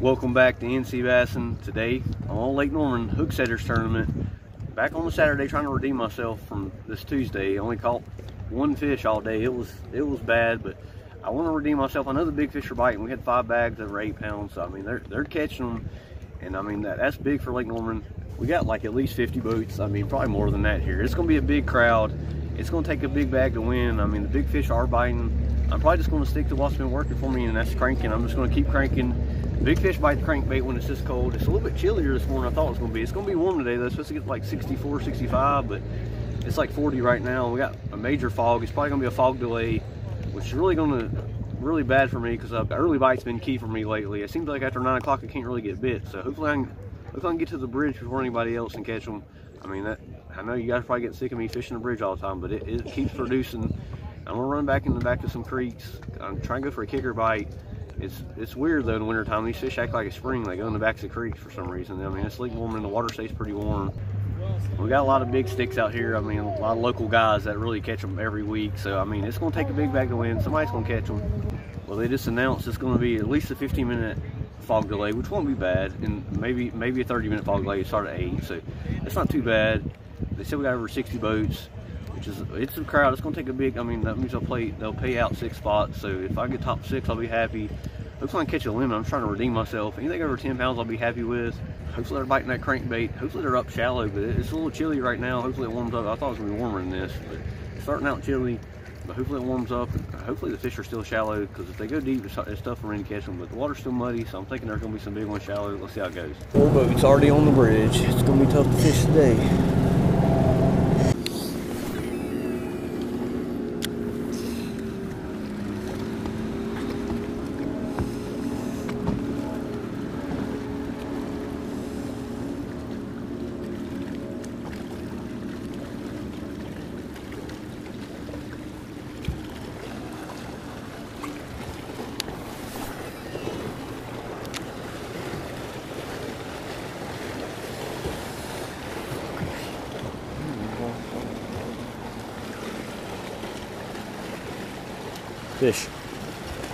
Welcome back to NC Bassing. Today on Lake Norman Hook Setters Tournament. Back on the Saturday trying to redeem myself from this Tuesday. Only caught one fish all day. It was bad, but I want to redeem myself. I know the big fish are biting. We had 5 bags that were 8 pounds. So I mean they're catching them, and I mean that's big for Lake Norman. We got like at least 50 boats. I mean probably more than that here. It's gonna be a big crowd. It's gonna take a big bag to win. I mean the big fish are biting. I'm probably just gonna stick to what's been working for me, and that's cranking. I'm just gonna keep cranking. Big fish bite the crankbait when it's this cold. It's a little bit chillier this morning than I thought it was going to be. It's going to be warm today though. It's supposed to get like 64, 65, but it's like 40 right now. We got a major fog. It's probably going to be a fog delay, which is really bad for me because the early bite's been key for me lately. It seems like after 9 o'clock I can't really get bit. So hopefully I can get to the bridge before anybody else and catch them. I mean, I know you guys probably get sick of me fishing the bridge all the time, but it keeps producing. I'm going to run back in the back to some creeks. I'm trying to go for a kicker bite. It's weird though in the wintertime. These fish act like it's spring. They go in the backs of creeks for some reason. I mean, it's Lake Norman, the water stays pretty warm. We got a lot of big sticks out here. I mean, a lot of local guys that really catch them every week. So, I mean, it's going to take a big bag to win. Somebody's going to catch them. Well, they just announced it's going to be at least a 15-minute fog delay, which won't be bad. And maybe a 30-minute fog delay. It started at 8, so it's not too bad. They said we got over 60 boats. It's a crowd. It's gonna take a big. I mean, that means they'll pay out 6 spots. So if I get top 6, I'll be happy. Hopefully I can catch a limit. I'm trying to redeem myself. Anything over 10 pounds, I'll be happy with. Hopefully they're biting that crankbait. Hopefully they're up shallow, but it's a little chilly right now. Hopefully it warms up. I thought it was gonna be warmer than this, but it's starting out chilly. But hopefully it warms up. Hopefully the fish are still shallow, because if they go deep, it's tough for me to catch them. But the water's still muddy, so I'm thinking there's gonna be some big ones shallow. Let's see how it goes. 4 boats already on the bridge. It's gonna be tough to fish today.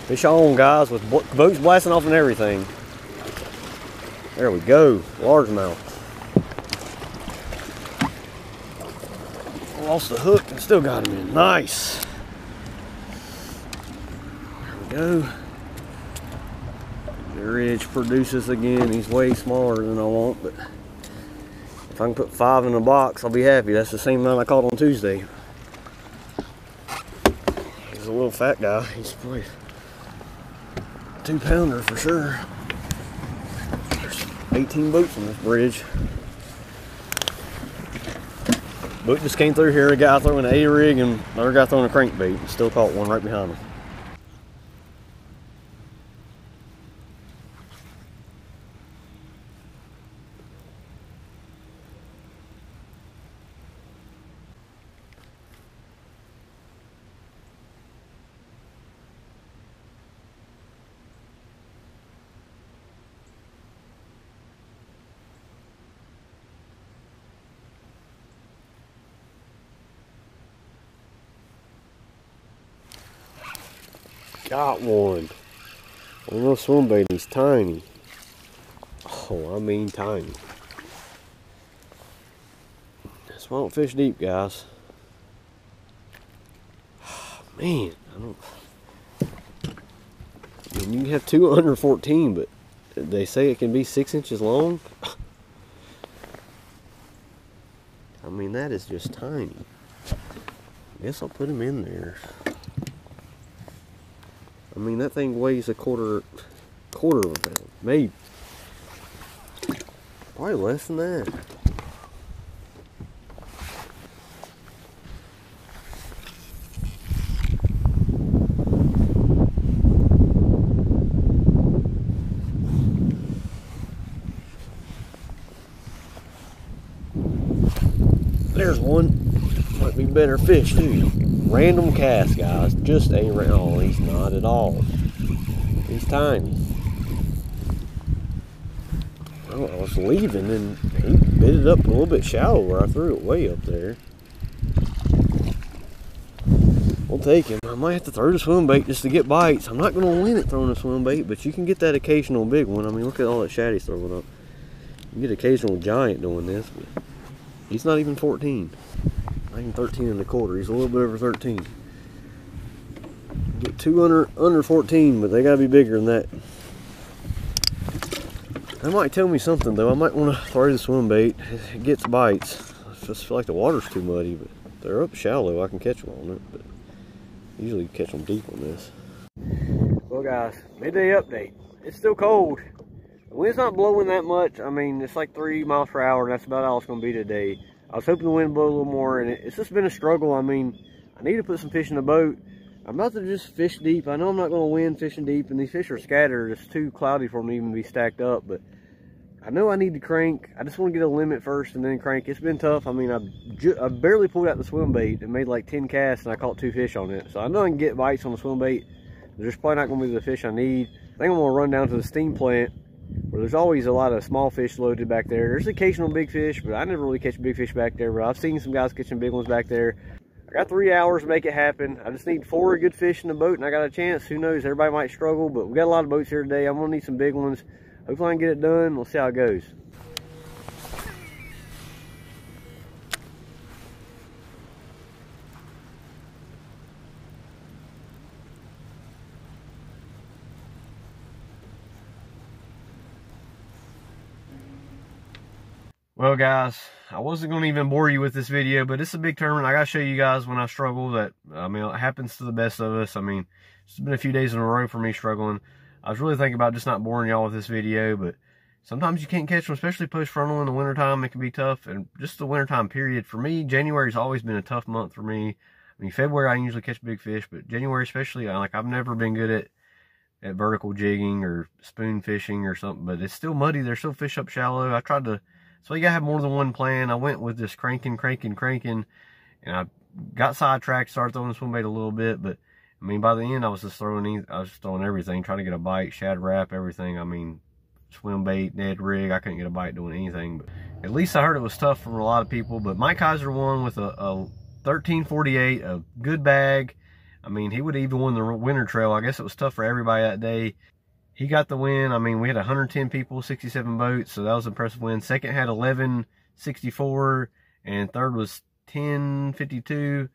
Fish on, guys, with boats blasting off and everything. There we go, largemouth. Lost the hook and still got him in. Nice. There we go. The ridge produces again. He's way smaller than I want, but if I can put 5 in a box, I'll be happy. That's the same amount I caught on Tuesday. He's a little fat guy. He's probably 2-pounder for sure. There's 18 boats on this bridge. Boat just came through here. A guy throwing an A-rig and another guy throwing a crankbait. Still caught one right behind him. Got one. A little swim bait. He's tiny. Oh, I mean tiny. That's why I don't fish deep, guys. Man, I mean, you can have 2 under 14, but they say it can be 6 inches long. I mean, that is just tiny. I guess I'll put him in there. I mean, that thing weighs a quarter of a pound, maybe. Probably less than that. There's one. Might be better fish too. Random cast, guys. Just a random. Oh, he's not at all. He's tiny. Well, I was leaving and he bit it up a little bit shallow where I threw it way up there. we'll take him. I might have to throw the swim bait just to get bites. I'm not going to win it throwing a swim bait, but you can get that occasional big one. I mean, look at all that shad he's throwing up. You get occasional giant doing this, but he's not even 14. Not even 13 and a quarter. He's a little bit over 13. Get two under 14, but they got to be bigger than that. That might tell me something, though. I might want to throw the swim bait. It gets bites. I just feel like the water's too muddy, but they're up shallow. I can catch them on it, but usually you catch them deep on this. Well, guys, midday update. It's still cold. The wind's not blowing that much. I mean, it's like 3 miles per hour, and that's about all it's going to be today. I was hoping the wind would blow a little more, and it's just been a struggle. I mean, I need to put some fish in the boat. I'm about to just fish deep. I know I'm not going to win fishing deep, and these fish are scattered. It's too cloudy for them to even be stacked up, but I know I need to crank. I just want to get a limit first and then crank. It's been tough. I mean, I barely pulled out the swim bait and made like 10 casts, and I caught 2 fish on it. So I know I can get bites on the swim bait. There's probably not going to be the fish I need. I think I'm going to run down to the steam plant where there's always a lot of small fish loaded back there. There's occasional big fish, but I never really catch big fish back there. But I've seen some guys catching big ones back there. I got 3 hours to make it happen. I just need 4 good fish in the boat, and I got a chance. Who knows? Everybody might struggle, but we got a lot of boats here today. I'm going to need some big ones. Hopefully I can get it done. We'll see how it goes. Well, guys, I wasn't going to even bore you with this video, but it's a big tournament. I got to show you guys when I struggle that, I mean, it happens to the best of us. I mean, it's been a few days in a row for me struggling. I was really thinking about just not boring y'all with this video, but sometimes you can't catch them, especially post-frontal in the wintertime. It can be tough, and just the wintertime period. For me, January's always been a tough month for me. I mean, February I usually catch big fish, but January especially, I've never been good at vertical jigging or spoon fishing or something, but it's still muddy. There's still fish up shallow. I tried to, so you gotta have more than one plan. I went with this cranking, and I got sidetracked, started throwing the swim bait a little bit, but I mean, by the end, I was throwing everything, trying to get a bite, shad wrap, everything. I mean, swim bait, Ned rig, I couldn't get a bite doing anything, but at least I heard it was tough for a lot of people. But Mike Kaiser won with a 1348, a good bag. I mean, he would have even won the winter trail. I guess it was tough for everybody that day. He got the win. I mean, we had 110 people, 67 boats, so that was an impressive win. Second had 1164, and third was 1052,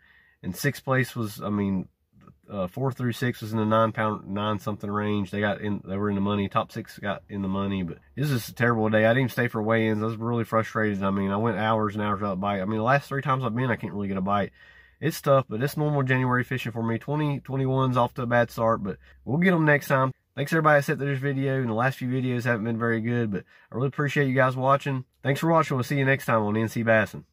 and sixth place was, I mean, 4 through 6 was in the 9 something range. They were in the money. Top 6 got in the money, but this is a terrible day. I didn't even stay for weigh-ins. I was really frustrated. I mean, I went hours and hours without a bite. I mean, the last 3 times I've been, I can't really get a bite. It's tough, but it's normal January fishing for me. 2021's off to a bad start, but we'll get them next time. Thanks everybody that sat through this video, and the last few videos haven't been very good, but I really appreciate you guys watching. Thanks for watching. We'll see you next time on NC Bassin'.